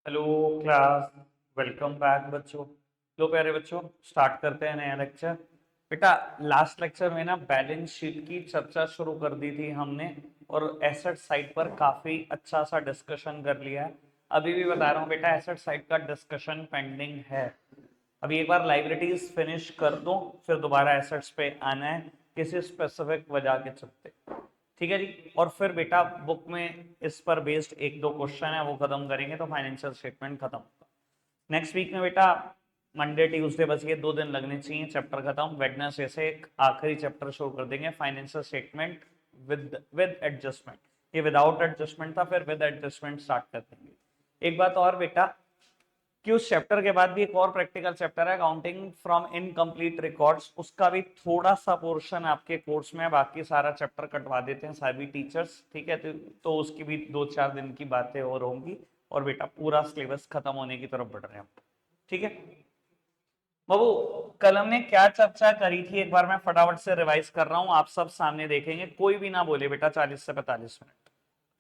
Hello class. Welcome back बच्चों। लो प्यारे बच्चों, स्टार्ट करते हैं नया लेक्चर। बेटा, लास्ट लेक्चर में ना बैलेंस शीट की चर्चा शुरू कर दी थी हमने, और एसेट साइड पर काफी अच्छा सा डिस्कशन कर लिया है। अभी भी बता रहा हूँ बेटा, एसेट साइड का डिस्कशन पेंडिंग है। अभी एक बार लाइबिलिटीज फिनिश कर दो, फिर दोबारा एसेट्स पे आना है किसी स्पेसिफिक वजह के चलते। ठीक है जी। और फिर बेटा बुक में इस पर बेस्ड एक दो क्वेश्चन है, वो खत्म करेंगे तो फाइनेंशियल स्टेटमेंट खत्म होगा। नेक्स्ट वीक में बेटा मंडे ट्यूसडे बस ये 2 दिन लगने चाहिए, चैप्टर खत्म। वेडनेसडे से एक आखिरी चैप्टर शुरू कर देंगे, फाइनेंशियल स्टेटमेंट विद एडजस्टमेंट। ये विदाउट एडजस्टमेंट था, फिर विद एडजस्टमेंट स्टार्ट कर देंगे। एक बात और बेटा, कि उस चैप्टर के बाद भी एक और प्रैक्टिकल चैप्टर है, अकाउंटिंग फ्रॉम इनकम्प्लीट रिकॉर्ड्स। उसका भी थोड़ा सा पोर्शन आपके कोर्स में है, बाकी सारा चैप्टर कटवा देते हैं सभी टीचर्स। ठीक है, तो उसकी भी 2-4 दिन की बातें और होंगी, और बेटा पूरा सिलेबस खत्म होने की तरफ बढ़ रहे हैं हम। ठीक है बाबू, कल हमने क्या चर्चा करी थी, एक बार मैं फटाफट से रिवाइज कर रहा हूं, आप सब सामने देखेंगे, कोई भी ना बोले बेटा 40 से 45 मिनट,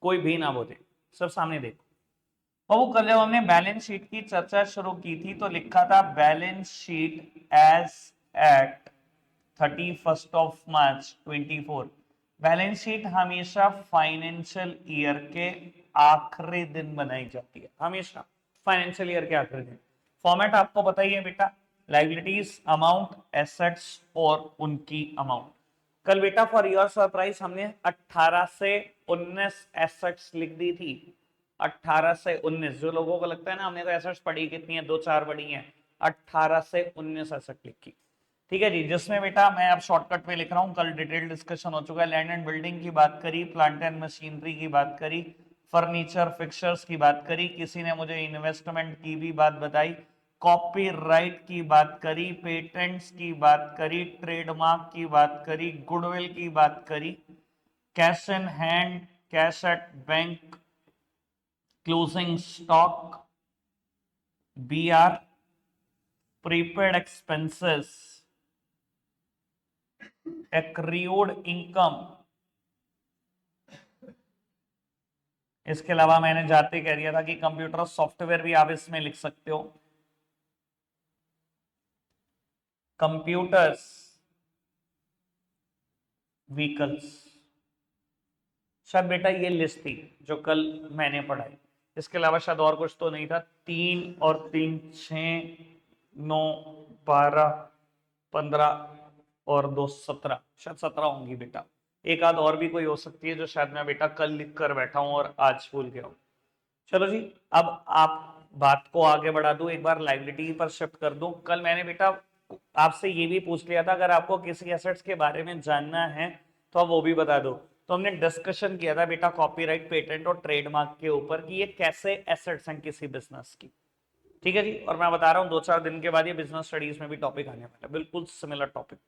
कोई भी ना बोले, सब सामने देखो। और वो कल जब हमने बैलेंस शीट की चर्चा शुरू की थी तो लिखा था बैलेंस शीट एज एट 31 मार्च 24। बैलेंस शीट हमेशा फाइनेंशियल ईयर के आखिरी दिन बनाई जाती है, हमेशा फाइनेंशियल ईयर के आखिरी दिन। फॉर्मेट आपको पता ही है बेटा, लाइबिलिटीज, अमाउंट, एसेट्स और उनकी अमाउंट। कल बेटा फॉर योर सरप्राइज हमने 18 से 19 एसेट्स लिख दी थी। 18 से 19, जो लोगों को लगता है ना हमने तो एसेट्स पढ़ी कितनी है, 2-4 पढ़ी हैं, 18 से 19 एसेट लिखी। ठीक है जी, जिसमें बेटा मैं अब शॉर्टकट में लिख रहा हूँ, कल डिटेल डिस्कशन हो चुका है। लैंड एंड बिल्डिंग की बात करी, प्लांट एंड मशीनरी की बात करी, फर्नीचर फिक्सर्स की बात करी, किसी ने मुझे इन्वेस्टमेंट की भी बात बताई, कॉपीराइट की बात करी, पेटेंट्स की बात करी, ट्रेडमार्क की बात करी, गुडविल की बात करी, cash in hand, cash at bank, closing stock, BR, prepaid expenses, accrued income. इसके अलावा मैंने जाते कह दिया था कि कंप्यूटर सॉफ्टवेयर भी आप इसमें लिख सकते हो, कंप्यूटर्स, व्हीकल्स। शायद बेटा ये लिस्ट थी जो कल मैंने पढ़ाई, इसके अलावा शायद और कुछ तो नहीं था। 3 और 3 6 9 12 15 और 2 17, शायद 17 होंगी बेटा। एक आध और भी कोई हो सकती है जो शायद मैं बेटा कल लिख कर बैठा हूं और आज भूल गया हूं। चलो जी, अब आप बात को आगे बढ़ा दूं, एक बार लाइबिलिटी पर शिफ्ट कर दूं। कल मैंने बेटा आपसे ये भी पूछ लिया था, अगर आपको किसी एसेट्स के बारे में जानना है तो आप वो भी बता दो। तो हमने डिस्कशन किया था बेटा कॉपीराइट, पेटेंट और ट्रेडमार्क के ऊपर कि ये कैसे एसेट्स हैं किसी बिजनेस की। ठीक है जी, और मैं बता रहा हूँ 2-4 दिन के बाद ये बिजनेस स्टडीज में भी टॉपिक आने वाला है, बिल्कुल सिमिलर टॉपिक।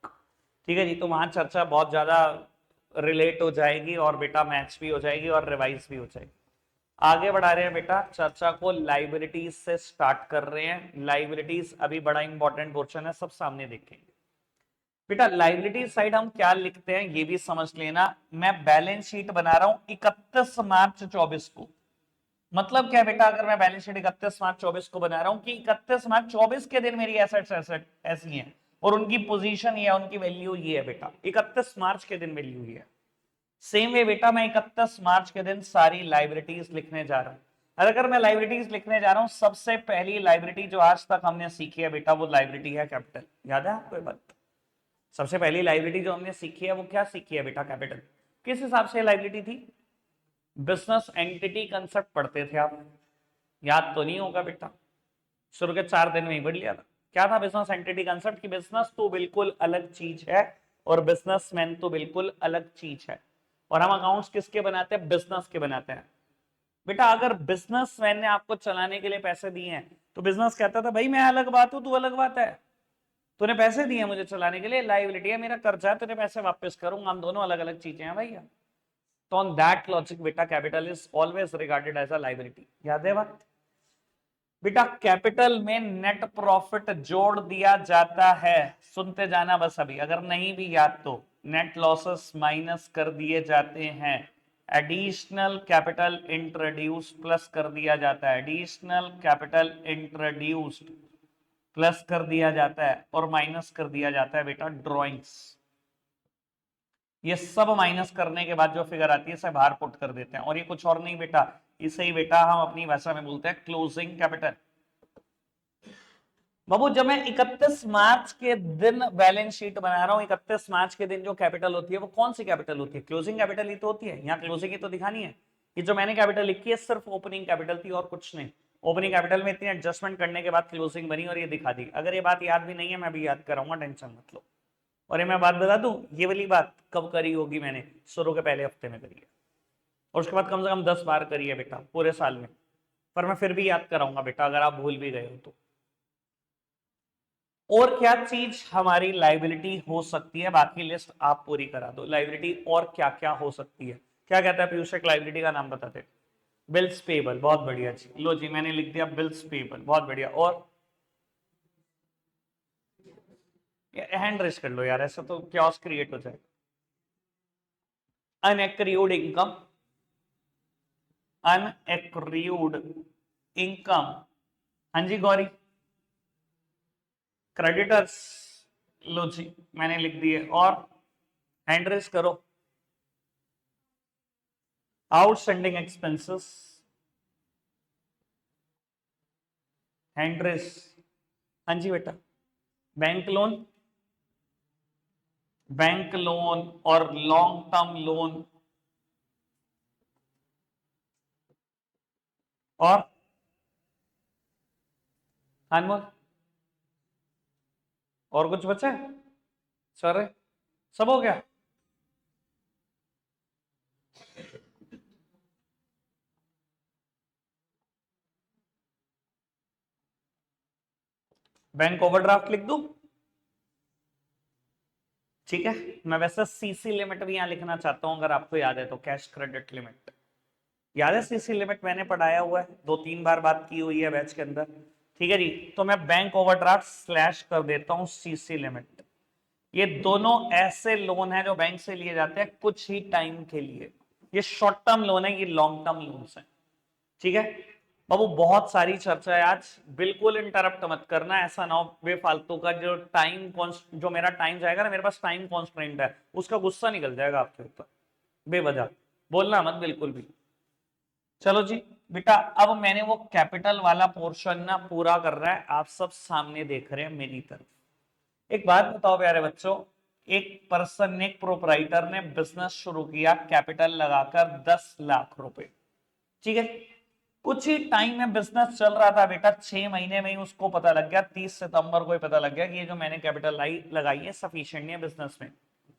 ठीक है जी, तो वहां चर्चा बहुत ज्यादा रिलेट हो जाएगी, और बेटा मैच भी हो जाएगी और रिवाइज भी हो जाएगी। आगे बढ़ा रहे हैं बेटा चर्चा को, लाइबिलिटीज से स्टार्ट कर रहे हैं। लाइबिलिटीज अभी बड़ा इंपॉर्टेंट पोर्शन है, सब सामने देखेंगे। बेटा लाइबिलिटी साइड हम क्या लिखते हैं ये भी समझ लेना। मैं बैलेंस शीट बना रहा हूं 31 मार्च 24 को। मतलब क्या बेटा, अगर मैं बैलेंस शीट 31 मार्च 24 को बना रहा हूं कि 31 मार्च 24 के दिन मेरी एसेट्स एसेट ऐसी हैं और उनकी पोजीशन ये है, उनकी वैल्यू ये है बेटा, 31 मार्च के दिन वैल्यू ये है। सेम वे बेटा मैं 31 मार्च के दिन सारी लाइबिलिटीज लिखने जा रहा हूं। और अगर मैं लाइबिलिटीज लिखने जा रहा हूं, सबसे पहली लाइबिलिटी जो आज तक हमने सीखी है बेटा, वो लाइबिलिटी है कैपिटल। याद है आपको बात? सबसे पहली लाइबिलिटी जो हमने सीखी है वो क्या सीखी है बेटा? कैपिटल। किस हिसाब से लाइबिलिटी थी? बिजनेस एंटिटी कंसेप्ट पढ़ते थे आप, याद तो नहीं होगा बेटा, शुरू के 4 दिन में ही पढ़ लिया था। क्या था बिजनेस एंटिटी कंसेप्ट? कि बिजनेस तो बिल्कुल अलग चीज है और बिजनेसमैन तो बिल्कुल अलग चीज है, और हम अकाउंट्स किसके बनाते हैं? बिजनेस के बनाते हैं। बेटा अगर बिजनेसमैन ने आपको चलाने के लिए पैसे दिए हैं तो बिजनेस कहता था भाई मैं अलग बात हूं, तू अलग बात है, तूने पैसे दिए मुझे चलाने के लिए, लाइबिलिटी है, मेरा कर्जा है, तुझे पैसे वापस करूंगा, हम दोनों अलग अलग चीजें हैं भैया। तो ऑन दैट लॉजिक बेटा capital is always regarded as a liability. याद है बात? बेटा कैपिटल में नेट प्रॉफिट जोड़ दिया जाता है, सुनते जाना बस अभी, अगर नहीं भी याद तो नेट लॉसेस माइनस कर दिए जाते हैं, एडिशनल कैपिटल इंट्रोड्यूस प्लस कर दिया जाता है, एडिशनल कैपिटल इंट्रोड्यूस्ड प्लस कर दिया जाता है और माइनस कर दिया जाता है बेटा ड्रॉइंग्स। ये सब माइनस करने के बाद जो फिगर आती है इसे बाहर पुट कर देते हैं, और ये कुछ और नहीं बेटा, इसे ही बेटा हम अपनी भाषा में बोलते हैं क्लोजिंग कैपिटल। बाबू जब मैं 31 मार्च के दिन बैलेंस शीट बना रहा हूं, 31 मार्च के दिन जो कैपिटल होती है वो कौन सी कैपिटल होती है? क्लोजिंग कैपिटल ही तो होती है। यहाँ क्लोजिंग ही तो दिखानी है। ये जो मैंने कैपिटल लिखी है सिर्फ ओपनिंग कैपिटल थी और कुछ नहीं। ओपनिंग कैपिटल में इतनी एडजस्टमेंट करने के बाद क्लोजिंग बनी और ये दिखा दी। अगर ये बात याद भी नहीं है मैं भी याद कराऊंगा, टेंशन मत लो। और ये मैं बात बता दूं, ये वाली बात कब करी होगी? मैंने शुरू के पहले हफ्ते में करी है और उसके बाद कम से कम 10 बार करी है बेटा पूरे साल में, पर मैं फिर भी याद कराऊंगा बेटा अगर आप भूल भी गए हो तो। और क्या चीज हमारी लाइबिलिटी हो सकती है? बाकी लिस्ट आप पूरी करा दो। लाइबिलिटी और क्या क्या हो सकती है? क्या कहता है पीयूष? लाइबिलिटी का नाम बताते। बिल्स पेबल, बहुत बढ़िया जी। लो जी मैंने लिख दिया बिल्स पेबल, बहुत बढ़िया। और हैंड रेस कर लो यार, ऐसा तो क्योस क्रिएट हो जाए। अनएक्रूड इनकम, अनएक्रूड इनकम, हाँ जी गौरी। क्रेडिटर्स, लो जी मैंने लिख दिए। और हैंड रेस करो। आउटस्टैंडिंग एक्सपेंसेस, हैंड रेस, हाँ जी बेटा। बैंक लोन, बैंक लोन और लॉन्ग टर्म लोन, और अनमोल और कुछ बचा है? सर सब हो गया? बैंक ओवरड्राफ्ट लिख दूं? ठीक है, मैं वैसे सीसी लिमिट भी यहां लिखना चाहता हूं अगर आपको याद है तो, कैश क्रेडिट लिमिट। याद है सीसी लिमिट? मैंने पढ़ाया हुआ है, 2-3 बार बात की हुई है बैच के अंदर। ठीक है जी, तो मैं बैंक ओवरड्राफ्ट स्लैश कर देता हूं सीसी लिमिट। ये दोनों ऐसे लोन है जो बैंक से लिए जाते हैं कुछ ही टाइम के लिए। ये शॉर्ट टर्म लोन है, ये लॉन्ग टर्म लोन है। ठीक है बाबू, बहुत सारी चर्चा है आज, बिल्कुल इंटरप्ट मत करना। ऐसा ना हो बेफालतू का जो टाइम जो मेरा टाइम जाएगा ना, मेरे पास टाइम कॉन्स्टेंट है, उसका गुस्सा निकल जाएगा आपके ऊपर बेवजह। बोलना मत बिल्कुल भी। चलो जी बेटा, अब मैंने वो कैपिटल वाला पोर्शन ना पूरा कर रहा है, आप सब सामने देख रहे हैं मेरी तरफ। एक बात बताओ प्यारे बच्चों, एक पर्सन ने, एक प्रोपराइटर ने बिजनेस शुरू किया कैपिटल लगाकर 10 लाख रुपए। ठीक है, कुछ ही टाइम में बिजनेस चल रहा था बेटा, 6 महीने में ही उसको पता लग गया, 30 सितंबर को ही पता लग गया कि ये जो मैंने कैपिटल लगाई है सफिशिएंट नहीं है बिजनेस में,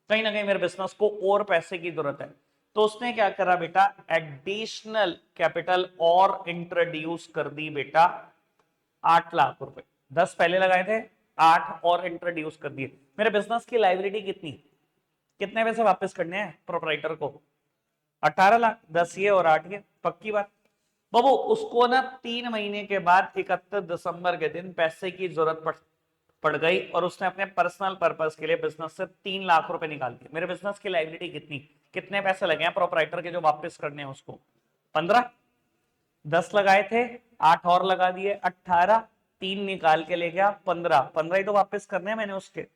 कहीं ना कहीं मेरे बिजनेस को और पैसे की जरूरत है। तो उसने क्या करा बेटा, एडिशनल कैपिटल और इंट्रोड्यूस कर दी बेटा 8 लाख रुपए। 10 पहले लगाए थे, 8 और इंट्रोड्यूस कर दिए। मेरे बिजनेस की लाइबिलिटी कितनी, कितने पैसे वापस करने हैं प्रोपराइटर को? 18 लाख। 10 ये और 8 ये, पक्की बात। बाबू उसको ना 3 महीने के बाद 31 दिसंबर के दिन पैसे की जरूरत पड़ गई और उसने अपने पर्सनल पर्पस के लिए बिजनेस से 3 लाख रुपए निकाल दिए। मेरे बिजनेस की लाइबिलिटी कितनी, कितने पैसे लगे हैं प्रोपराइटर के जो वापस करने हैं उसको? 15। 10 लगाए थे, 8 और लगा दिए, 18, 3 निकाल के ले गया, 15। 15 ही तो वापस करने हैं मैंने उसके।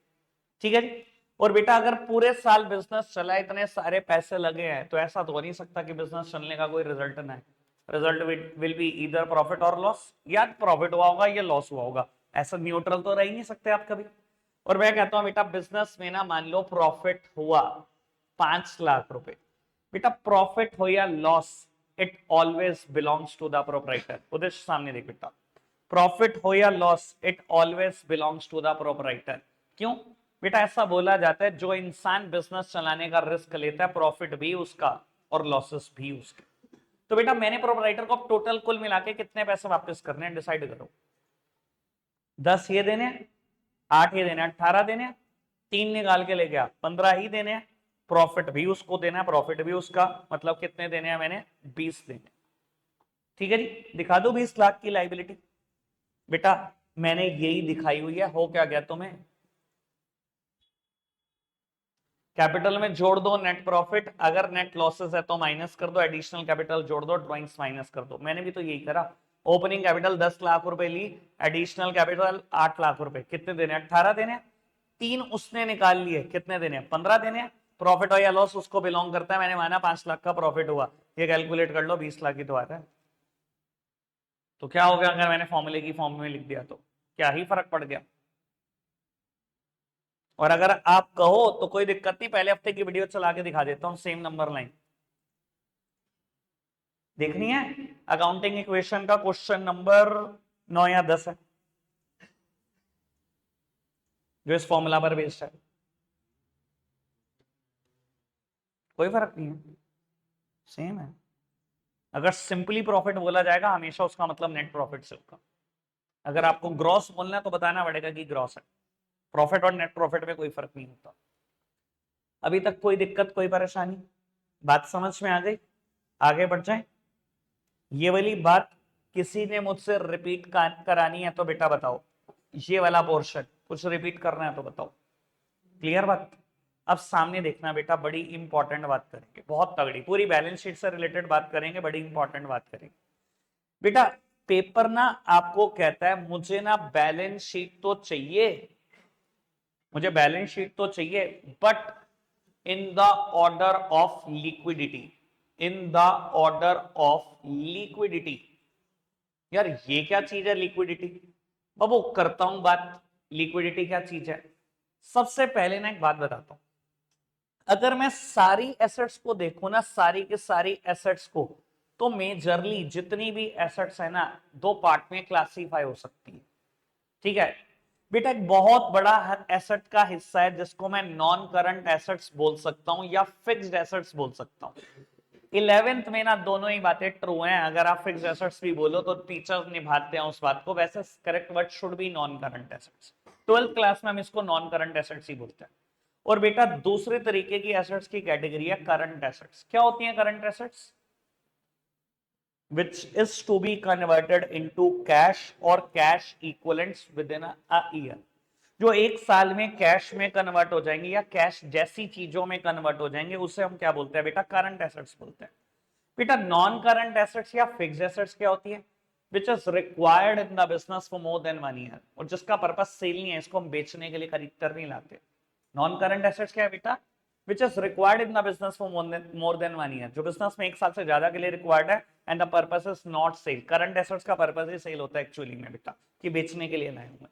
ठीक है जी। और बेटा अगर पूरे साल बिजनेस चला, इतने सारे पैसे लगे हैं, तो ऐसा तो हो नहीं सकता कि बिजनेस चलने का कोई रिजल्ट ना है। Result will be either profit और लॉस, या प्रॉफिट हुआ होगा या लॉस हुआ होगा, ऐसा न्यूट्रल तो रह ही नहीं सकते आप कभी। और मैं कहता हूं बेटा बिजनेस में ना मान लो प्रॉफिट हुआ 5 लाख रुपए, बेटा प्रॉफिट हो या loss, it always belongs to the proprietor. उधर सामने देख बेटा, प्रॉफिट हो या loss it always belongs to the proprietor. क्यों बेटा? ऐसा बोला जाता है जो इंसान बिजनेस चलाने का रिस्क लेता है, प्रॉफिट भी उसका और लॉसेस भी उसके। तो बेटा मैंने प्रोपराइटर को टोटल कुल मिला के कितने पैसे वापस करने हैं डिसाइड करो। 10 ये देने, 8 ये देने, 18 देने, 3 निकाल के ले गया, 15 ही देने। प्रॉफिट भी उसको देना है, प्रॉफिट भी उसका, मतलब कितने देने हैं मैंने? 20 देने। ठीक है जी, दिखा दो 20 लाख की लाइबिलिटी। बेटा मैंने यही दिखाई हुई है, हो क्या गया तुम्हें? कैपिटल में जोड़ दो नेट प्रॉफिट, अगर नेट लॉसेस है तो माइनस कर दो, एडिशनल कैपिटल जोड़ दो, ड्रॉइंग्स माइनस कर दो। मैंने भी तो यही करा। ओपनिंग कैपिटल 10 लाख रुपए ली, एडिशनल कैपिटल 8 लाख रुपए। कितने देने? 18 देने। 3 उसने निकाल लिए, कितने देने? 15 देने। प्रॉफिट हो या लॉस उसको बिलोंग करता है, मैंने माना 5 लाख का प्रॉफिट हुआ, ये कैलकुलेट कर लो, 20 लाख ही तो आता है। तो क्या हो गया अगर मैंने फॉर्मूले की फॉर्म में लिख दिया तो? क्या ही फर्क पड़ गया। और अगर आप कहो तो कोई दिक्कत नहीं, पहले हफ्ते की वीडियो चला के दिखा देता हूं, सेम नंबर लाइन देखनी है। अकाउंटिंग इक्वेशन का क्वेश्चन नंबर 9 या 10 है, जो इस फॉर्मूला पर बेस्ड है। कोई फर्क नहीं है, सेम है। अगर सिंपली प्रॉफिट बोला जाएगा हमेशा उसका मतलब नेट प्रॉफिट से होगा। अगर आपको ग्रॉस बोलना है तो बताना पड़ेगा कि ग्रॉस है। प्रॉफिट और नेट प्रॉफिट में कोई फर्क नहीं होता। अभी तक कोई दिक्कत, कोई परेशानी? बात समझ में आ गई? आगे बढ़ जाए। ये वाली बात किसी ने मुझसे रिपीट करानी है तो बेटा बताओ, ये वाला पोर्शन कुछ रिपीट करना है तो बताओ। क्लियर बात? अब सामने देखना बेटा, बड़ी इंपॉर्टेंट बात करेंगे, बहुत तगड़ी, पूरी बैलेंस शीट से रिलेटेड बात करेंगे, बड़ी इंपॉर्टेंट बात करेंगे बेटा। पेपर ना आपको कहता है मुझे ना बैलेंस शीट तो चाहिए, मुझे बैलेंस शीट तो चाहिए, but in the order of liquidity, in the order of liquidity. यार ये क्या चीज है लिक्विडिटी? बाबू करता हूं बात, लिक्विडिटी क्या चीज है। सबसे पहले ना एक बात बताता हूं, अगर मैं सारी एसेट्स को देखूं ना, सारी के सारी एसेट्स को, तो मेजरली जितनी भी एसेट्स है ना, दो पार्ट में क्लासीफाई हो सकती है। ठीक है बेटा, एक बहुत बड़ा एसेट का हिस्सा है जिसको मैं नॉन करंट एसेट्स बोल सकता हूं या फिक्स्ड एसेट्स बोल सकता हूं। 11th में ना दोनों ही बातें ट्रू हैं, अगर आप फिक्स्ड एसेट्स भी बोलो तो टीचर निभाते हैं उस बात को, वैसे correct word should be non current assets. 12th class में हम इसको नॉन करंट एसेट्स ही बोलते हैं। और बेटा दूसरे तरीके की एसेट्स की कैटेगरी है करंट एसेट्स। क्या होती है current assets? which is to be converted into cash or cash equivalents within a year, जो एक साल में कैश में कन्वर्ट हो जाएंगे या कैश जैसी चीजों में कन्वर्ट हो जाएंगे, उसे हम क्या बोलते हैं बेटा? करंट एसेट्स बोलते हैं। बेटा नॉन करंट एसेट्स या फिक्स्ड एसेट्स क्या होती है? Which is required in the business for more than 1 year, और जिसका पर्पस सेल नहीं है, इसको हम बेचने के लिए खरीदकर नहीं लाते। नॉन करंट एसेट्स क्या है बेटा? Which is required in the business for more than 1 year, जो बिजनेस में एक साल से ज्यादा के लिए रिक्वायर्ड है, and the purpose is not sale. Current assets का पर्पस ही सेल होता है एक्चुअली में बेटा, कि बेचने के लिए लाए हुए।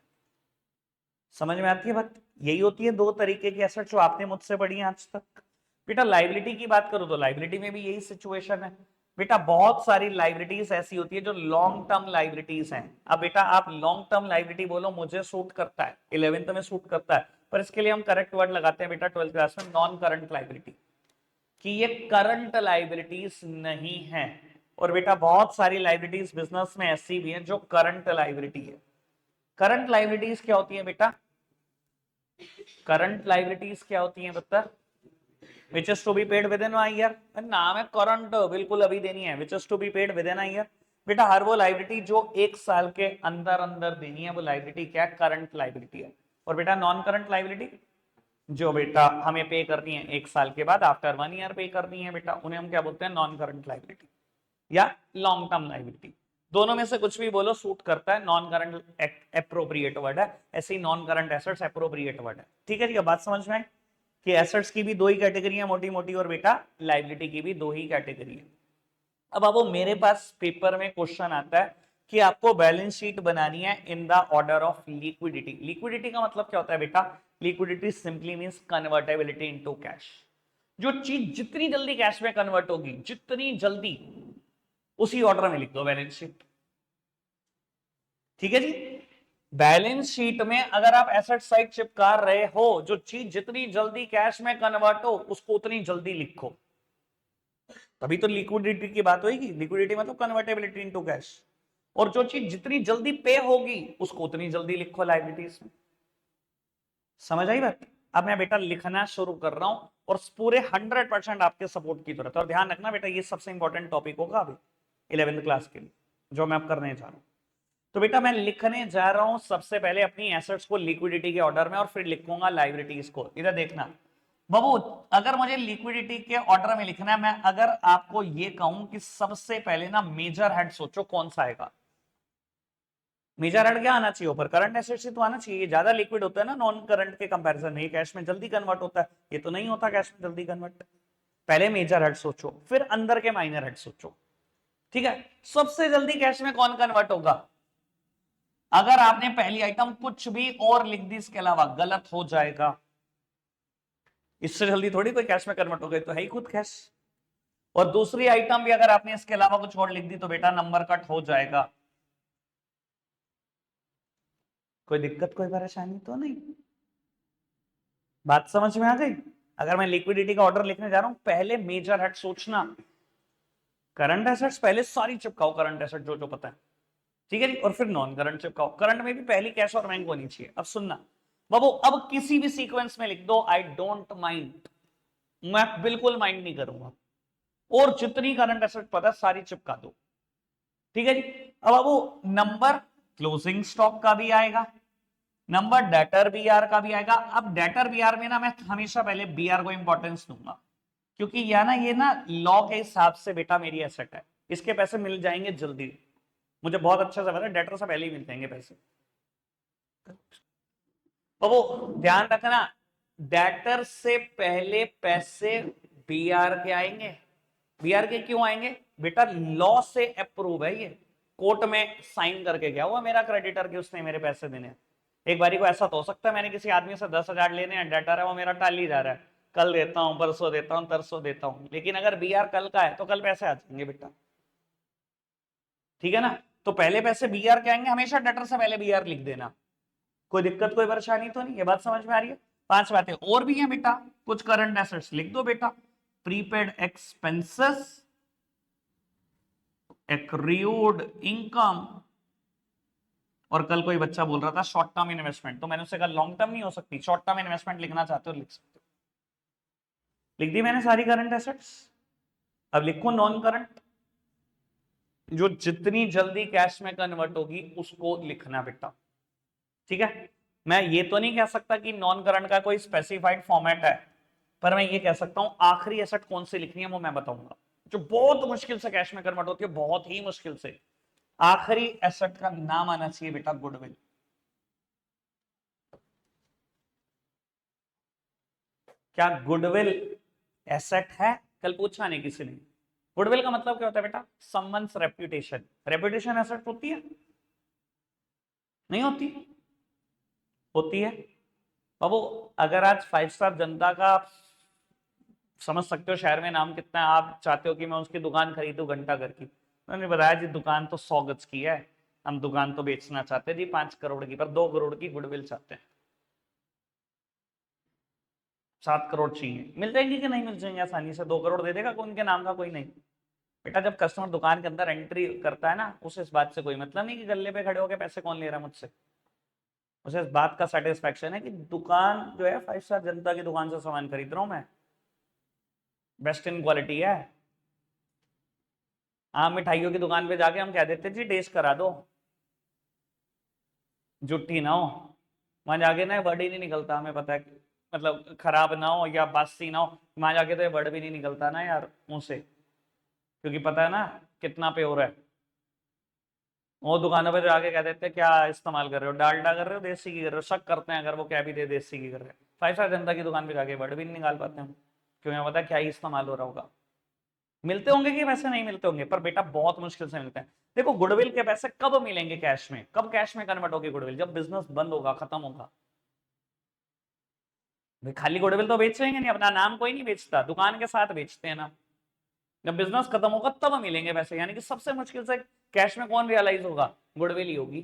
समझ में आती है बात? यही होती है दो तरीके की एसेट जो आपने मुझसे पढ़ी है आज तक। बेटा लाइबिलिटी की बात करो तो लाइबिलिटी में भी यही सिचुएशन है बेटा। बहुत सारी लाइबिलिटीज ऐसी होती है जो लॉन्ग टर्म लाइबिलिटीज हैं। अब बेटा आप लॉन्ग टर्म लाइबिलिटी बोलो, मुझे सूट करता है, 11th में सूट करता है, पर इसके लिए हम करेक्ट वर्ड लगाते हैं बेटा 12th क्लास में, नॉन करंट लाइबिलिटी, कि ये करंट लाइबिलिटीज नहीं है। और बेटा बहुत सारी लाइबिलिटीज बिजनेस में ऐसी भी हैं जो करंट लाइबिलिटी है। करंट लाइबिलिटीज क्या होती है बेटा? करंट लाइबिलिटीज क्या होती हैं बता? Which is to be paid within year, नाम है करंट, बिल्कुल अभी देनी है, which is to be paid within year. बेटा हर वो लाइबिलिटी जो एक साल के अंदर अंदर देनी है, वो लाइबिलिटी क्या है? करंट लाइबिलिटी है। और बेटा नॉन करंट लाइबिलिटी जो बेटा हमें पे करनी है एक साल के बाद, आफ्टर 1 ईयर पे करनी है बेटा, उन्हें हम क्या बोलते हैं? नॉन करंट लाइबिलिटी या लॉन्ग टर्म लाइबिलिटी। दोनों में से कुछ भी बोलो सूट करता है, नॉन करंट एप्रोप्रिएट वर्ड है, ऐसे ही non current assets appropriate word है। ठीक है जी, अब बात समझ में आई कि एसेट्स की भी दो ही कैटेगरी है मोटी मोटी, और बेटा लाइबिलिटी की भी दो ही कैटेगरी है। अब आपको मेरे पास पेपर में क्वेश्चन आता है कि आपको बैलेंस शीट बनानी है in the order of liquidity. Liquidity का मतलब क्या होता है बेटा? Liquidity simply means convertibility into cash. जो चीज जितनी जल्दी कैश में कन्वर्ट होगी, जितनी जल्दी, उसी ऑर्डर में लिख दो बैलेंस शीट। ठीक है जी, बैलेंस शीट में अगर आप एसेट साइड चिपका रहे हो, जो चीज जितनी जल्दी कैश में कन्वर्ट हो उसको उतनी जल्दी लिखो, तभी तो लिक्विडिटी की बात होगी। लिक्विडिटी मतलब कन्वर्टेबिलिटी इनटू कैश, और जो चीज जितनी जल्दी पे होगी उसको उतनी जल्दी लिखो लायबिलिटीज में। समझ आई बात? अब मैं बेटा लिखना शुरू कर रहा हूं, और पूरे 100% आपके सपोर्ट की जरूरत है। और ध्यान रखना बेटा, ये सबसे इंपॉर्टेंट टॉपिक होगा अभी 11th क्लास के लिए जो मैं अब करने जा रहा हूं। तो बेटा मैं लिखने जा रहा हूं सबसे पहले अपनी एसेट्स को लिक्विडिटी के ऑर्डर में, और फिर लिखूंगा लायबिलिटीज को। इधर देखना, बाबू अगर मुझे लिक्विडिटी के ऑर्डर में लिखना है, मैं अगर आपको ये कहूं कि सबसे पहले ना मेजर हेड सोचो कौन सा आएगा। मेजर हेड क्या आना चाहिए ऊपर? करंट एसेट्स ही तो आना चाहिए। ये ज्यादा लिक्विड होता है ना नॉन करंट के कंपैरिजन में, ये कैश में जल्दी कन्वर्ट होता है, ये तो नहीं होता कैश में जल्दी कन्वर्ट। पहले मेजर हेड सोचो, फिर अंदर के माइनर हेड सोचो, ठीक है। सबसे जल्दी कैश में कौन कन्वर्ट होगा? अगर आपने पहली आइटम कुछ भी और लिख दी इसके अलावा, गलत हो जाएगा। इससे जल्दी थोड़ी कोई कैश में कन्वर्ट हो गई, तो है ही खुद कैश। और दूसरी आइटम भी अगर आपने इसके अलावा कुछ और लिख दी तो बेटा नंबर कट हो जाएगा। कोई दिक्कत कोई परेशानी तो नहीं? बात समझ में आ गई? अगर मैं लिक्विडिटी का ऑर्डर लिखने जा रहा हूं, पहले मेजर हेड सोचना, करंट एसेट्स पहले सारी चिपकाओ, करंट एसेट जो जो पता है, ठीक है जी, और फिर नॉन करंट चिपकाओ। करंट में भी पहली कैश और बैंक होनी चाहिए। अब सुनना बाबू, अब किसी भी सीक्वेंस में लिख दो, आई डोंट माइंड, मैं बिल्कुल माइंड नहीं करूंगा। और जितनी करंट एसेट पता है सारी चिपका दो, ठीक है जी। अब बाबू नंबर क्लोजिंग स्टॉक का भी आएगा, नंबर डेटर बीआर का भी आएगा। अब डेटर बीआर में ना मैं हमेशा पहले बीआर को इंपॉर्टेंस दूंगा, क्योंकि ये ना लॉ के हिसाब से बेटा मेरी एसेट है, इसके पैसे मिल जाएंगे जल्दी। मुझे बहुत अच्छा से पता है, डेटर से पहले ही मिल जाएंगे पैसे। तो वो ध्यान रखना, डेटर से पहले पैसे बीआर के आएंगे। बीआर के क्यों आएंगे बेटा? लॉ से अप्रूव है ये, कोर्ट में साइन करके गया हुआ मेरा क्रेडिटर कि उसने मेरे पैसे देने हैं। एक बारी को ऐसा तो हो सकता है मैंने किसी आदमी से 10,000 लेने हैं, डेटर है वो मेरा टाल ही जा रहा है, कल देता हूं, परसों देता हूं, तरसों देता हूं। लेकिन अगर बीआर कल का है तो कल पैसे आ जाएंगे बेटा, ठीक है ना। तो पहले पैसे बीआर के आएंगे, हमेशा डेटर से पहले बीआर लिख देना। कोई दिक्कत कोई परेशानी तो नहीं? ये बात समझ में आ रही है? 5 बातें और भी हैं बेटा, कुछ करंट एसेट्स लिख दो बेटा। प्रीपेड एक्सपेंसेस, एक्रूड इनकम, और कल कोई बच्चा बोल रहा था शॉर्ट टर्म इन्वेस्टमेंट, तो मैंने उससे कहा लॉन्ग टर्म नहीं हो सकती, शॉर्ट टर्म इन्वेस्टमेंट लिखना चाहते हो लिख सकते हो। लिख दी मैंने सारी करंट एसेट्स। अब लिखो नॉन करंट, जो जितनी जल्दी कैश में कन्वर्ट होगी उसको लिखना बेटा, ठीक है। मैं ये तो नहीं कह सकता कि नॉन करंट का कोई स्पेसिफाइड फॉर्मेट है, पर मैं ये कह सकता हूं आखिरी एसेट कौन सी लिखनी है वो मैं बताऊंगा, जो बहुत मुश्किल से कैश में कन्वर्ट होती है, बहुत ही मुश्किल से। आखिरी एसेट का नाम आना चाहिए बेटा गुडविल। क्या गुडविल एसेट है? कल पूछा नहीं किसी ने। गुडविल का मतलब क्या होता है बेटा? Someone's reputation. रेप्यूटेशन एसेट होती है? नहीं होती? होती है बाबू। अगर आज 5 स्टार जनता का, समझ सकते हो शहर में नाम कितना है, आप चाहते हो कि मैं उसकी दुकान खरीदूं घंटा घर की, मैंने बताया जी दुकान तो 100 गज की है, हम दुकान तो बेचना चाहते हैं जी 5 करोड़ की, पर 2 करोड़ की गुडविल चाहते हैं। 7 करोड़ चाहिए, मिल जाएंगे कि नहीं मिल जाएंगे आसानी से? 2 करोड़ दे देगा कौन के नाम का? कोई नहीं बेटा। जब कस्टमर दुकान के अंदर एंट्री करता है ना, उसे इस बात से कोई मतलब नहीं कि गल्ले पे खड़े होकर पैसे कौन ले रहा है मुझसे। उसे इस बात का सेटिस्फेक्शन है कि दुकान जो है 5 स्टार जनता की दुकान से सामान खरीद रहा हूं मैं, बेस्ट इन क्वालिटी है। हाँ, मिठाइयों की दुकान पे जाके हम कह देते जी टेस्ट करा दो, जुट्टी ना हो। वहां जाके ना वर्ड ही नहीं निकलता, हमें पता है, मतलब खराब ना हो या बासी ना हो, वहां जाके तो ये वर्ड भी नहीं निकलता ना यार मुंह से, क्योंकि पता है ना कितना प्योर है। वो दुकानों पे जाके कह देते हैं क्या इस्तेमाल कर रहे हो, डालडा कर रहे हो देसी की कर रहे हो, शक करते हैं अगर वो क्या भी दे देसी की कर रहे हैं। 5 स्टार जनता की दुकान पे जाके वर्ड भी नहीं निकाल पाते हम, क्योंकि हमें पता है क्या ही इस्तेमाल हो रहा होगा। मिलते होंगे कि वैसे नहीं मिलते होंगे, पर बेटा बहुत मुश्किल से मिलते हैं। देखो गुडविल के पैसे कब मिलेंगे कैश में? कब कैश में कन्वर्ट होगी गुडविल? जब बिजनेस बंद होगा, खत्म होगा। भाई खाली गुडविल तो बेचेंगे नहीं, अपना नाम कोई नहीं बेचता, दुकान के साथ बेचते हैं ना। जब बिजनेस खत्म होगा तब मिलेंगे पैसे, यानी कि सबसे मुश्किल से कैश में कौन रियलाइज होगा? गुडविल ही होगी।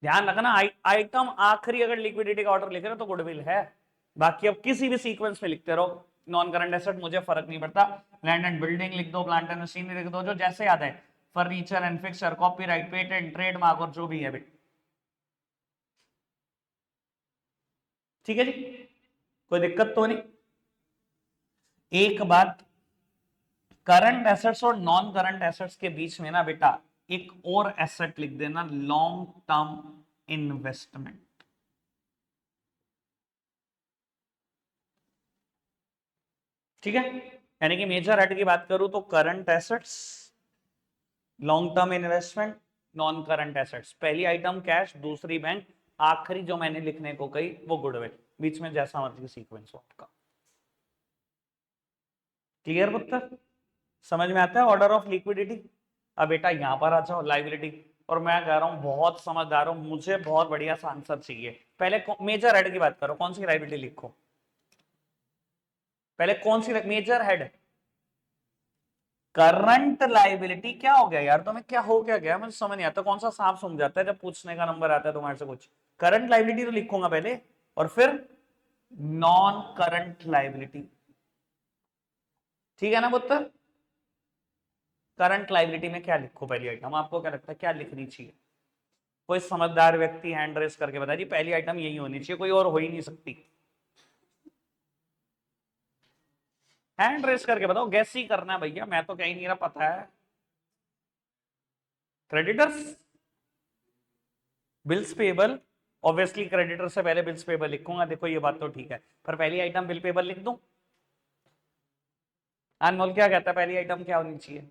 ध्यान रखना, आइटम आखिरी अगर लिक्विडिटी का ऑर्डर लिख रहे हो तो गुडविल है, बाकी अब किसी भी सीक्वेंस में लिखते रहो। नॉन करंट एसेट मुझे फर्क नहीं पड़ता, लैंड एंड बिल्डिंग लिख दो, प्लांट एंड मशीनरी लिख दो, जो जैसे याद है, furniture and fixture, copyright, patent, trademark और जो भी है भाई, ठीक है जी। कोई दिक्कत तो नहीं? एक बात, करंट एसेट्स और नॉन करंट एसेट्स के बीच में ना बेटा एक और एसेट लिख देना, लॉन्ग टर्म इन्वेस्टमेंट। ठीक है, यानी कि मेजर हेड की बात करूं तो current assets, long term investment, non current assets. पहली आइटम कैश, दूसरी बैंक, आखिरी जो मैंने लिखने को कही वो गुडविल। बीच में जैसा मर्जी सीक्वेंस हो आपका। क्लियर पुत्र? समझ में आता है ऑर्डर ऑफ लिक्विडिटी? अब बेटा यहां पर आ जाओ लाइबिलिटी, और मैं कह रहा हूं बहुत समझदार हूं, मुझे बहुत बढ़िया सा आंसर चाहिए। पहले मेजर हेड की बात करो, कौन सी लाइबिलिटी लिखो? पहले कौन सी मेजर हेड? Current liability. क्या हो गया यार तुम्हें, क्या हो क्या गया, मुझे समझ नहीं आता। कौन सा सांप सूंघ जाता है जब पूछने का नंबर आता है तुम्हारे से कुछ? करंट लाइबिलिटी तो लिखूंगा पहले, और फिर नॉन करंट लाइबिलिटी। ठीक है ना पुत्र? करंट लाइबिलिटी में क्या लिखो पहली आइटम? आपको क्या लगता है क्या लिखनी चाहिए? कोई समझदार व्यक्ति हैंड रेस करके बताइए जी, पहली आइटम यही होनी चाहिए, कोई और हो ही नहीं सकती। हैंड रेस करके बताओ, गैस ही करना है भैया, मैं तो कहीं नहीं रहा, पता है। Creditors, bills payable. Obviously creditor से पहले बिल्स पेबल लिखूंगा, देखो ये बात तो ठीक है, पर पहली आइटम बिल पेबल लिख दूं? अनमोल क्या कहता है, पहली आइटम क्या होनी चाहिए?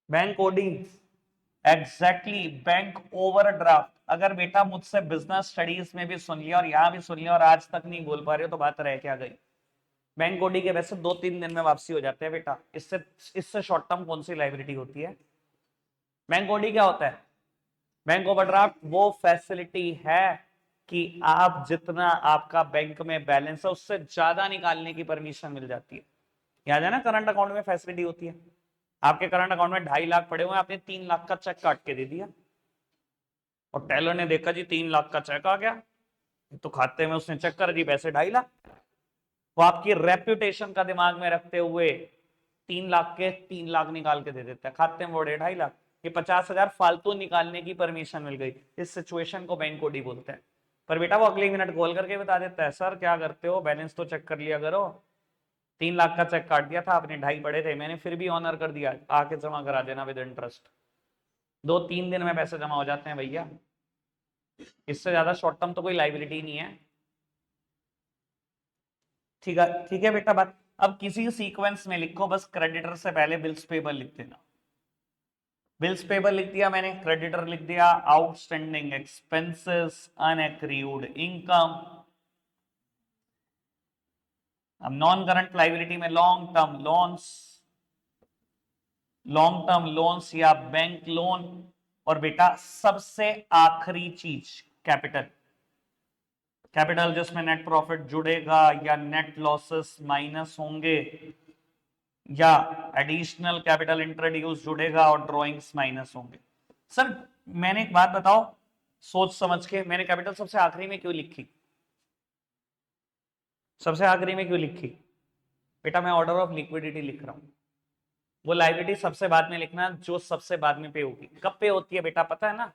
Bank coding, exactly, bank overdraft. अगर बेटा मुझसे बिजनेस स्टडीज में भी सुन लिया और यहां भी सुन लिया और आज तक नहीं बोल पा रहे हो तो बात रह क्या गई? बैंक कोडिंग के वैसे 2-3 दिन में वापसी हो जाते हैं बेटा, इससे इससे शॉर्ट टर्म कौन सी लाइबिलिटी होती है? बैंक कोडिंग क्या होता है? बैंक ओवरड्राफ्ट वो फैसिलिटी है कि आप जितना आपका बैंक में बैलेंस है उससे ज्यादा निकालने की परमिशन मिल जाती है। याद है ना, करंट अकाउंट में फैसिलिटी होती है। आपके करंट अकाउंट में 2.5 लाख पड़े हुए हैं, आपने 3 लाख का चेक काट के दे दिया, और टेलर ने देखा जी 3 लाख का चेक आ गया, तो खाते में उसने चेक कर दी पैसे 2.5 लाख। वो आपकी रेप्यूटेशन का दिमाग में रखते हुए 3 लाख के 3 लाख निकाल के दे देता है, खाते में बड़े 2.5 लाख। ये 50,000 फालतू निकालने की परमिशन मिल गई, इस सिचुएशन को बैंक कोडी बोलते हैं। पर बेटा वो अगले मिनट कॉल करके बता देता है, सर क्या करते हो, बैलेंस तो चेक कर लिया करो, 3 लाख का चेक काट दिया था आपने, 2.5 पड़े थे, मैंने फिर भी ऑनर कर दिया, आके जमा करा देना विद इंटरेस्ट। 2-3 दिन में पैसे जमा हो जाते हैं भैया, इससे ज्यादा शॉर्ट टर्म तो कोई लाइबिलिटी नहीं है। ठीक है बेटा बात। अब किसी सीक्वेंस में लिखो, बस क्रेडिटर से पहले बिल्स पेबल लिख देना। बिल्स पेबल लिख दिया मैंने, क्रेडिटर लिख दिया, आउटस्टैंडिंग एक्सपेंसेस, अनएक्रूड इनकम। अब नॉन करंट लाइबिलिटी में long term loans, long term loans या बैंक लोन, और बेटा सबसे आखिरी चीज कैपिटल। कैपिटल जिसमें नेट प्रॉफिट जुड़ेगा या नेट लॉसेस माइनस होंगे, या एडिशनल कैपिटल इंट्रोड्यूस जुड़ेगा और ड्रॉइंग्स माइनस होंगे। सर मैंने एक बात बताओ, सोच समझ के, मैंने कैपिटल सबसे आखिरी में क्यों लिखी? सबसे आखिरी में क्यों लिखी? बेटा मैं ऑर्डर ऑफ लिक्विडिटी लिख रहा हूं। वो लाइबिलिटी सबसे बाद में लिखना जो सबसे बाद में पे होगी। कब पे होती है बेटा पता है ना?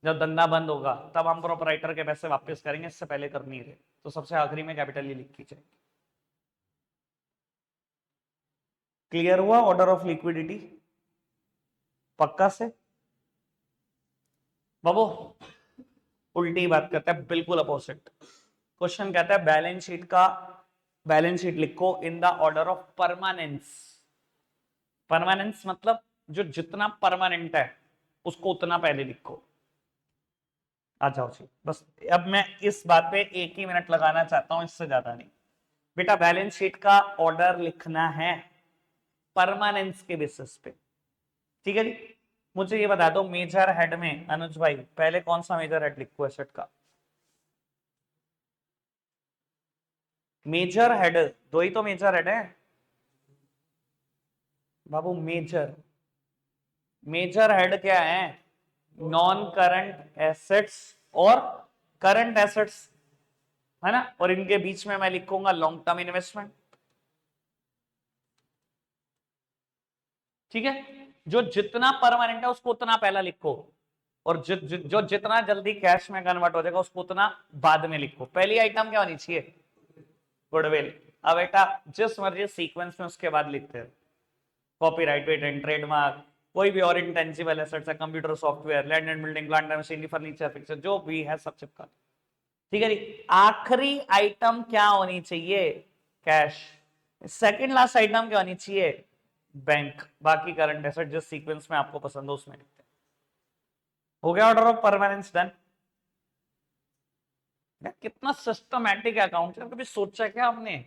जब धंधा बंद होगा तब हम प्रोपराइटर के पैसे वापस करेंगे, इससे पहले कर नहीं रहे, तो सबसे आखिरी में कैपिटल ही लिखी जाए। क्लियर हुआ ऑर्डर ऑफ लिक्विडिटी? पक्का से? बाबू उल्टी बात करता है, बिल्कुल अपोजिट। क्वेश्चन कहता है बैलेंस शीट का, बैलेंस शीट लिखो in the order of permanence. Permanence मतलब जो जितना परमानेंट है उसको उतना पहले लिखो। आ जाओ जी, बस अब मैं इस बात पे 1 ही मिनट लगाना चाहता हूं, इससे ज्यादा नहीं। बेटा बैलेंस शीट का ऑर्डर लिखना है परमानेंस के बेसिस पे। ठीक है जी, मुझे ये बता दो मेजर हेड में अनुज भाई पहले कौन सा मेजर हेड लिखो एसेट का? मेजर हेड, दो ही तो मेजर हेड है बाबू। मेजर, मेजर हेड क्या है? नॉन करंट एसेट्स और करंट एसेट्स, है ना, और इनके बीच में मैं लिखूंगा लॉन्ग टर्म इन्वेस्टमेंट। ठीक है, जो जितना परमानेंट है उसको उतना पहला लिखो, और जो जितना जल्दी कैश में कन्वर्ट हो जाएगा उसको उतना बाद में लिखो। पहली आइटम क्या होनी चाहिए? गुडविल। अब बेटा जिस मर्जी सीक्वेंस में उसके बाद लिखते हैं, कॉपीराइट पेटेंट ट्रेडमार्क कोई भी और इंटेंसिबल एसेट्स है, computer software, land and building, plant and machinery, furniture, fixer, जो भी है सब चिपका। ठीक है जी। आखिरी आइटम क्या होनी चाहिए? कैश। सेकंड लास्ट आइटम क्या होनी चाहिए? बैंक। बाकी करंट एसेट जिस सीक्वेंस में आपको पसंद हो उसमें लिखते हैं। हो गया ऑर्डर ऑफ परमानेंस डन। कितना सिस्टमैटिक अकाउंट है, कभी सोचा क्या आपने?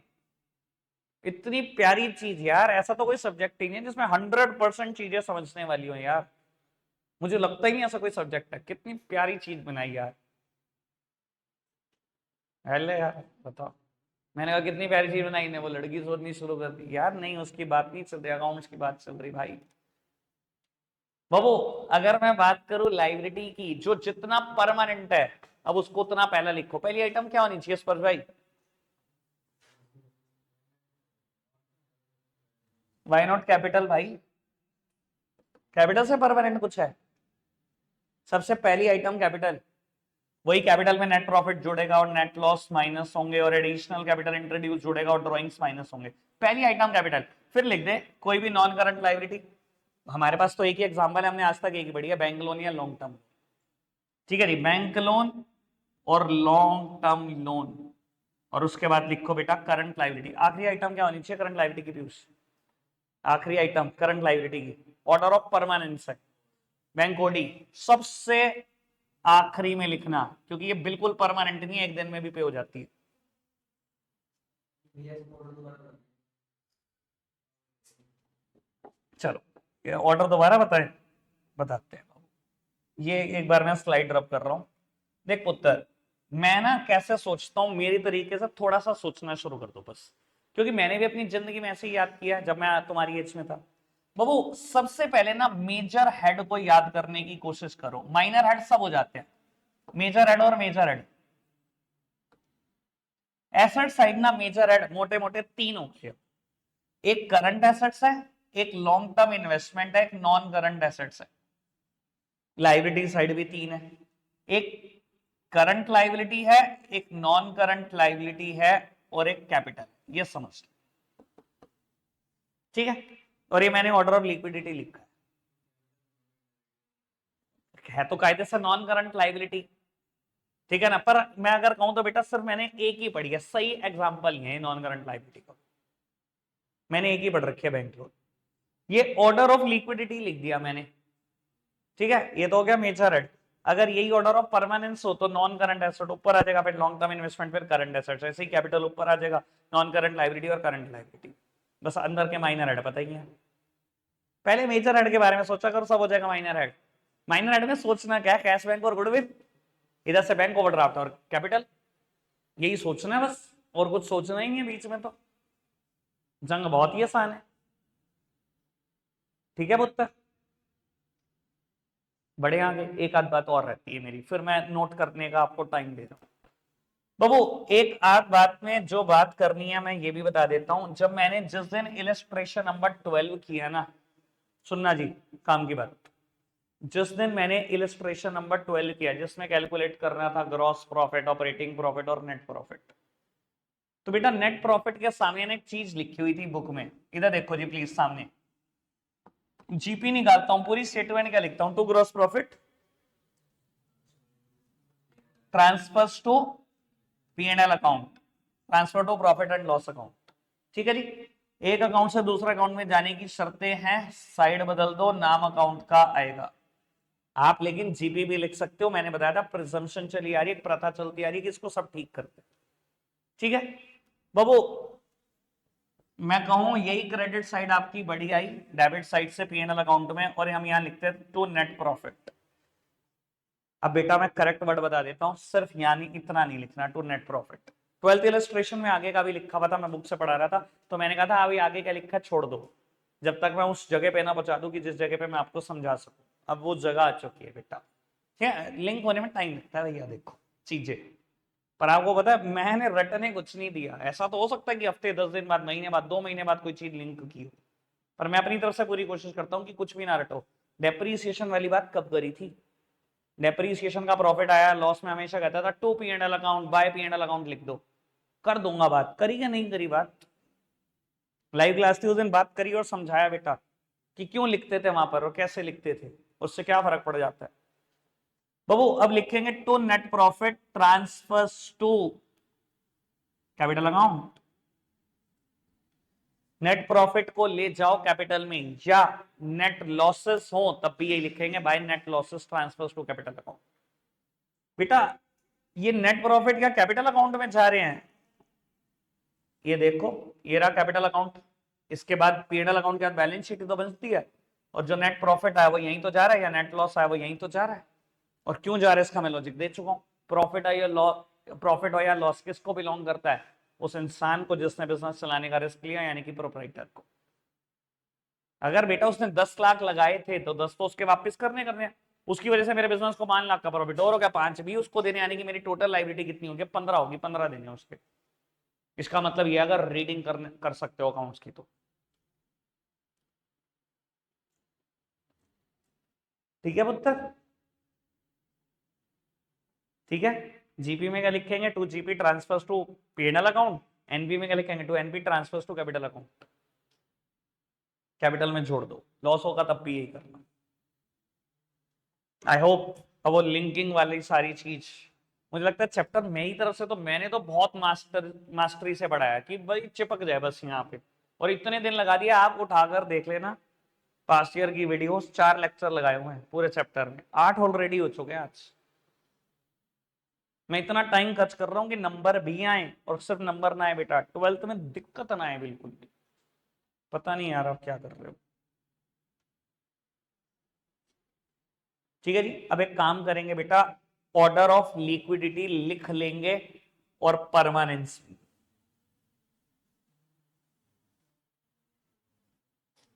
इतनी प्यारी चीज यार, ऐसा तो कोई सब्जेक्ट ही नहीं है जिसमें 100% चीजें समझने वाली हो यार। मुझे लगता ही नहीं ऐसा कोई सब्जेक्ट है। कितनी प्यारी चीज बनाई यार। हेले यार बताओ। मैंने कहा कितनी प्यारी चीज बनाई ने, वो लड़की सोचनी शुरू कर दी यार। नहीं, उसकी बात नहीं चल रही, अकाउंट्स की बात चल रही भाई। बाबू, अगर मैं बात करूं लाइबिलिटी की, जो जितना परमानेंट है, अब उसको उतना पहला लिखो। पहली आइटम क्या होनी चाहिए स्पर्श भाई? वाई नॉट कैपिटल भाई? कैपिटल से परमानेंट कुछ है? सबसे पहली आइटम कैपिटल। वही कैपिटल में नेट प्रॉफिट जुड़ेगा और नेट लॉस माइनस होंगे, और एडिशनल कैपिटल इंट्रोड्यूस जुड़ेगा और ड्रॉइंग्स माइनस होंगे। पहली आइटम कैपिटल। फिर लिख दे कोई भी नॉन करंट लाइबिलिटी। हमारे पास तो एक ही एग्जांपल है, हमने आज तक एक ही पढ़ी है, बैंक लोन या लॉन्ग टर्म। ठीक है जी, बैंक लोन और लॉन्ग टर्म लोन। और उसके बाद लिखो बेटा करंट लाइबिलिटी। आखिरी आइटम क्या होनी चाहिए करंट लाइबिलिटी की पीयूष? आखिरी आइटम करंट लाइबिलिटी की ऑर्डर ऑफ परमानेंस है बैंक ओडी सबसे आखिरी में लिखना, क्योंकि ये बिल्कुल परमानेंट नहीं है, एक दिन में भी पे हो जाती है। चलो ये ऑर्डर दोबारा बताते हैं। ये एक बार मैं स्लाइड ड्रॉप कर रहा हूं। देख पुत्र, मैं ना कैसे सोचता हूं, मेरी तरीके से थोड़ा सा सोचना शुरू कर दो बस, क्योंकि मैंने भी अपनी जिंदगी में ऐसे ही याद किया जब मैं तुम्हारी एज में था। बाबू सबसे पहले ना मेजर हेड को याद करने की कोशिश करो, माइनर हेड सब हो जाते हैं, मेजर हेड और मेजर हेड। एसेट साइड ना मेजर हेड मोटे मोटे तीन होते हैं। एक करंट एसेट्स है, एक लॉन्ग टर्म इन्वेस्टमेंट है, एक नॉन करंट एसेट्स है। लाइबिलिटी साइड भी तीन है, एक करंट लाइबिलिटी है, एक नॉन करंट लाइबिलिटी है, और एक कैपिटल। ये समझ, ठीक है। और ये मैंने ऑर्डर ऑफ लिक्विडिटी लिखा है तो कायदे से नॉन करंट लाइबिलिटी, ठीक है ना। पर मैं अगर कहूं तो बेटा सिर्फ मैंने एक ही पढ़ी है, सही एग्जांपल है नॉन करंट लाइबिलिटी का, मैंने एक ही पढ़ रखी है बैंक लोन। ये ऑर्डर ऑफ लिक्विडिटी लिख दिया मैंने, ठीक है। ये तो हो गया मेजर हेड। अगर यही ऑर्डर ऑफ परमानेंस हो तो नॉन करंट एसेट ऊपर आ जाएगा, फिर लॉन्ग टर्म इन्वेस्टमेंट, फिर करंट एसेट्स, ऐसे ही कैपिटल ऊपर आ जाएगा, नॉन करंट लाइबिलिटी और करंट लाइबिलिटी। बस अंदर के माइनर हेड पता ही है। पहले मेजर हेड के बारे में सोचा करो, सब हो जाएगा माइनर हेड। माइनर हेड में सोचना क्या है, कैश बैंक और गुडविल, इधर से बैंक ओवरड्राफ्ट और कैपिटल, यही सोचना है बस, और कुछ सोचना ही नहीं है बीच में। तो जंग बहुत ही आसान है, ठीक है पुत्र। बड़े आगे एक आध बात और रहती है मेरी, फिर मैं नोट करने का आपको टाइम दे रहा हूं। बाबू एक आध बात में जो बात करनी है मैं ये भी बता देता हूं। जब मैंने जिस दिन इलस्ट्रेशन नंबर 12 किया ना, सुनना जी काम की बात, जिस दिन मैंने इलस्ट्रेशन नंबर 12 किया जिसमें कैलकुलेट करना था ग्रॉस प्रॉफिट, ऑपरेटिंग प्रॉफिट और नेट प्रॉफिट, तो बेटा नेट प्रॉफिट के सामने एक चीज लिखी हुई थी बुक में, इधर देखो जी प्लीज सामने। जीपी निकालता हूं, पूरी स्टेटमेंट क्या लिखता हूं, to gross profit transfers to P&L account, transfer to profit and loss account, ठीक है जी। एक अकाउंट से दूसरे अकाउंट में जाने की शर्तें हैं, साइड बदल दो, नाम अकाउंट का आएगा। आप लेकिन जीपी भी लिख सकते हो, मैंने बताया था प्रिजम्पशन चली आ रही है, प्रथा चलती आ रही है कि इसको सब ठीक करते, ठीक है बाबू। मैं कहूं यही क्रेडिट साइड आपकी बढ़ी आई डेबिट साइड से P&L अकाउंट में, और हम यहां लिखते हैं टू नेट प्रॉफिट। अब बेटा मैं करेक्ट वर्ड बता देता हूं, सिर्फ यानी इतना नहीं लिखना, to net profit. 12th illustration में आगे का भी लिखा हुआ था, मैं बुक से पढ़ा रहा था, तो मैंने कहा था अभी आगे क्या लिखा छोड़ दो, जब तक मैं उस जगह पे ना पहुंचा दूं कि जिस जगह पे मैं आपको समझा सकूं। अब वो जगह आ चुकी है बेटा, ठीक है। लिंक होने में टाइम लगता है भैया, देखो चीजें। पर आपको पता है मैंने रटने कुछ नहीं दिया, ऐसा तो हो सकता है कि हफ्ते 10 दिन बाद, महीने बाद, 2 महीने बाद कोई चीज लिंक की हो, पर मैं अपनी तरफ से पूरी कोशिश करता हूँ कि कुछ भी ना रटो। डेप्रीसिएशन वाली बात कब करी थी? डेप्रीसिएशन का प्रॉफिट आया, लॉस में हमेशा कहता था to P&L account, bye P&L account लिख दो। कर दूंगा बात, करी या नहीं करी बात? लाइव क्लास थी उस दिन, बात करी और समझाया बेटा। कि क्यों लिखते थे वहां पर और कैसे लिखते थे, उससे क्या फर्क पड़ जाता है बाबू। अब लिखेंगे to net profit transfers to capital account. Net profit को ले जाओ कैपिटल में, या नेट लॉसेस हो तब भी यही लिखेंगे, by net losses transfers to capital account. बेटा ये नेट प्रॉफिट क्या कैपिटल अकाउंट में जा रहे हैं, ये देखो ये रहा कैपिटल अकाउंट, इसके बाद पीएनएल अकाउंट के बाद बैलेंस शीट तो बनती है, और जो नेट प्रॉफिट आया वो यहीं तो जा रहा है, या नेट लॉस आया वो यहीं तो जा रहा है। और क्यों जा रहा है इसका मैं लॉजिक दे चुका हूं। प्रॉफिट है या लॉस, प्रॉफिट हो या लॉस किसको बिलोंग करता है, उस इंसान को जिसने बिजनेस चलाने का रिस्क लिया, यानी कि प्रोप्राइटर को। अगर बेटा उसने 10 लाख लगाए थे तो 10 तो उसके वापस करने हैं, उसकी वजह से मेरे बिजनेस को 5 लाख का प्रॉफिट और हो गया, 5 भी उसको देने, यानी कि मेरी टोटल लाइबिलिटी कितनी होगी, 15 होगी, 15 देने उसके। इसका मतलब ये अगर रीडिंग कर सकते हो अकाउंट्स की तो। ठीक है पुत्र, ठीक है। जीपी में क्या लिखेंगे, to GP transfers to PNL account. NP में क्या लिखेंगे, to NP transfers to capital account. Capital में जोड़ दो, लॉस होगा तब भी यही करना। आई होप अब वो लिंकिंग वाली सारी चीज, मुझे लगता है चैप्टर मेरी तरफ से तो मैंने तो बहुत मास्टरी से पढ़ाया कि भाई चिपक जाए बस यहाँ पे, और इतने दिन लगा दिया, आप उठाकर देख लेना पास्ट ईयर की वीडियोस, 4 लेक्चर लगाए हुए हैं पूरे चैप्टर में, 8 ऑलरेडी हो चुके हैं आज। मैं इतना टाइम खर्च कर रहा हूँ कि नंबर भी आए, और सिर्फ नंबर ना आए बेटा, 12th में दिक्कत ना आए बिल्कुल भी। पता नहीं यार आप क्या कर रहे हो। ठीक है जी, अब एक काम करेंगे बेटा, ऑर्डर ऑफ लिक्विडिटी लिख लेंगे और परमानेंस।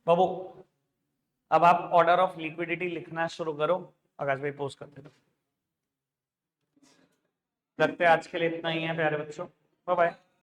बाबू अब आप ऑर्डर ऑफ लिक्विडिटी लिखना शुरू करो। आकाश भाई पोस्ट करते दो। लगते हैं आज के लिए इतना ही है प्यारे बच्चों, बाय बाय।